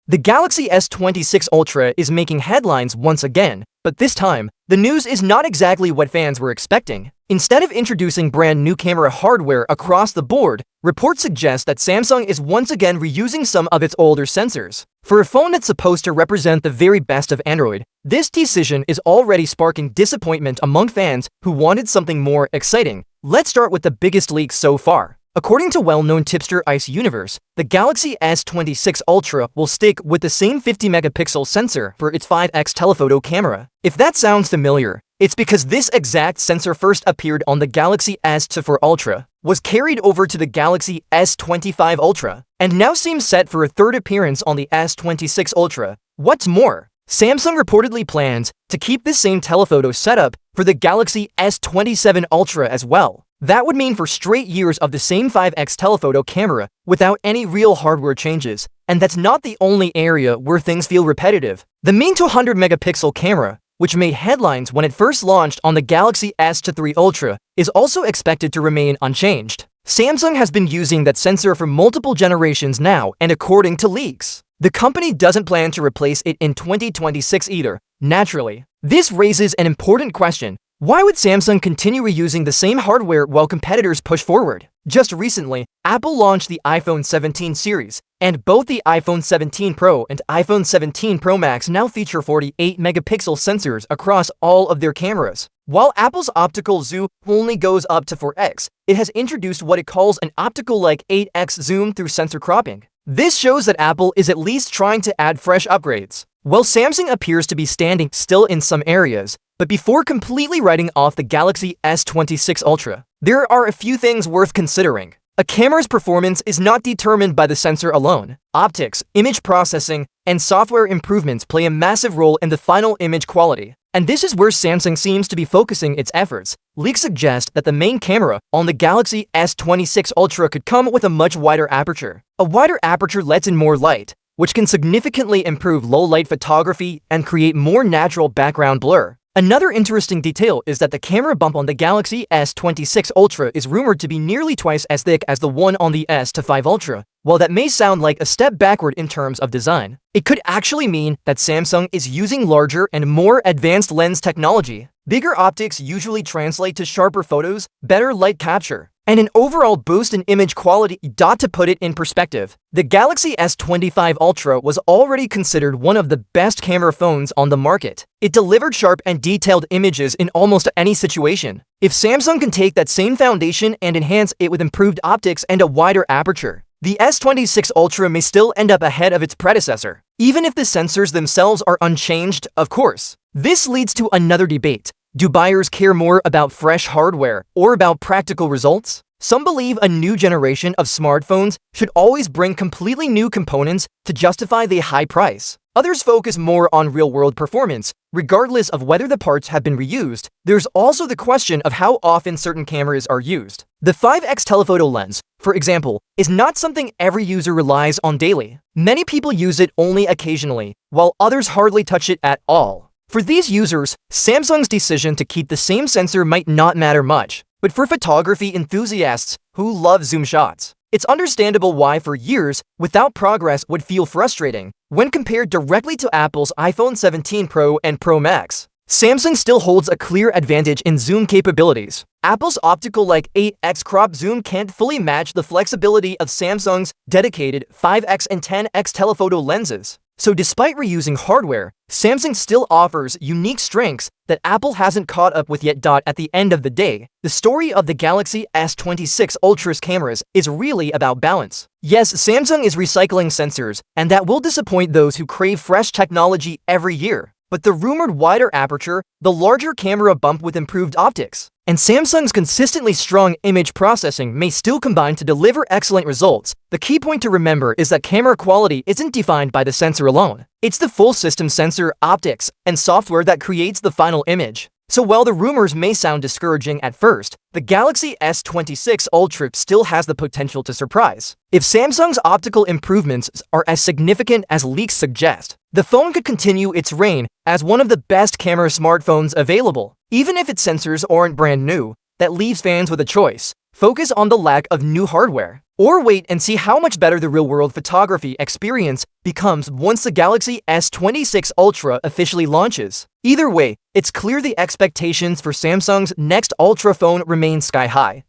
The Galaxy S26 Ultra is making headlines once again, but this time, the news is not exactly what fans were expecting. Instead of introducing brand new camera hardware across the board, reports suggest that Samsung is once again reusing some of its older sensors. For a phone that's supposed to represent the very best of Android, this decision is already sparking disappointment among fans who wanted something more exciting. Let's start with the biggest leak so far. According to well-known tipster Ice Universe, the Galaxy S26 Ultra will stick with the same 50-megapixel sensor for its 5x telephoto camera. If that sounds familiar, it's because this exact sensor first appeared on the Galaxy S24 Ultra, was carried over to the Galaxy S25 Ultra, and now seems set for a third appearance on the S26 Ultra. What's more, Samsung reportedly plans to keep this same telephoto setup for the Galaxy S27 Ultra as well. That would mean for straight years of the same 5x telephoto camera without any real hardware changes, and that's not the only area where things feel repetitive. The main 200-megapixel camera, which made headlines when it first launched on the Galaxy S23 Ultra, is also expected to remain unchanged. Samsung has been using that sensor for multiple generations now, and according to leaks, the company doesn't plan to replace it in 2026 either. Naturally, this raises an important question. Why would Samsung continue reusing the same hardware while competitors push forward? Just recently, Apple launched the iPhone 17 series, and both the iPhone 17 Pro and iPhone 17 Pro Max now feature 48-megapixel sensors across all of their cameras. While Apple's optical zoom only goes up to 4x, it has introduced what it calls an optical-like 8x zoom through sensor cropping. This shows that Apple is at least trying to add fresh upgrades, while Samsung appears to be standing still in some areas. But before completely writing off the Galaxy S26 Ultra, there are a few things worth considering. A camera's performance is not determined by the sensor alone. Optics, image processing, and software improvements play a massive role in the final image quality. And this is where Samsung seems to be focusing its efforts. Leaks suggest that the main camera on the Galaxy S26 Ultra could come with a much wider aperture. A wider aperture lets in more light, which can significantly improve low-light photography and create more natural background blur. Another interesting detail is that the camera bump on the Galaxy S26 Ultra is rumored to be nearly twice as thick as the one on the S25 Ultra. While that may sound like a step backward in terms of design, it could actually mean that Samsung is using larger and more advanced lens technology. Bigger optics usually translate to sharper photos, better light capture, and an overall boost in image quality. To put it in perspective, the Galaxy S25 Ultra was already considered one of the best camera phones on the market. It delivered sharp and detailed images in almost any situation. If Samsung can take that same foundation and enhance it with improved optics and a wider aperture, the S26 Ultra may still end up ahead of its predecessor, even if the sensors themselves are unchanged, of course. This leads to another debate. Do buyers care more about fresh hardware or about practical results? Some believe a new generation of smartphones should always bring completely new components to justify the high price. Others focus more on real-world performance, regardless of whether the parts have been reused. There's also the question of how often certain cameras are used. The 5x telephoto lens, for example, is not something every user relies on daily. Many people use it only occasionally, while others hardly touch it at all. For these users, Samsung's decision to keep the same sensor might not matter much. But for photography enthusiasts who love zoom shots, it's understandable why for years, without progress would feel frustrating. When compared directly to Apple's iPhone 17 Pro and Pro Max, Samsung still holds a clear advantage in zoom capabilities. Apple's optical-like 8x crop zoom can't fully match the flexibility of Samsung's dedicated 5x and 10x telephoto lenses. So despite reusing hardware, Samsung still offers unique strengths that Apple hasn't caught up with yet. At the end of the day, the story of the Galaxy S26 Ultra's cameras is really about balance. Yes, Samsung is recycling sensors, and that will disappoint those who crave fresh technology every year. But the rumored wider aperture, the larger camera bump with improved optics, and Samsung's consistently strong image processing may still combine to deliver excellent results. The key point to remember is that camera quality isn't defined by the sensor alone. It's the full system sensor, optics, and software that creates the final image. So while the rumors may sound discouraging at first, the Galaxy S26 Ultra still has the potential to surprise. If Samsung's optical improvements are as significant as leaks suggest, the phone could continue its reign as one of the best camera smartphones available. Even if its sensors aren't brand new, that leaves fans with a choice. Focus on the lack of new hardware, Or wait and see how much better the real-world photography experience becomes once the Galaxy S26 Ultra officially launches. Either way, it's clear the expectations for Samsung's next Ultra phone remain sky high.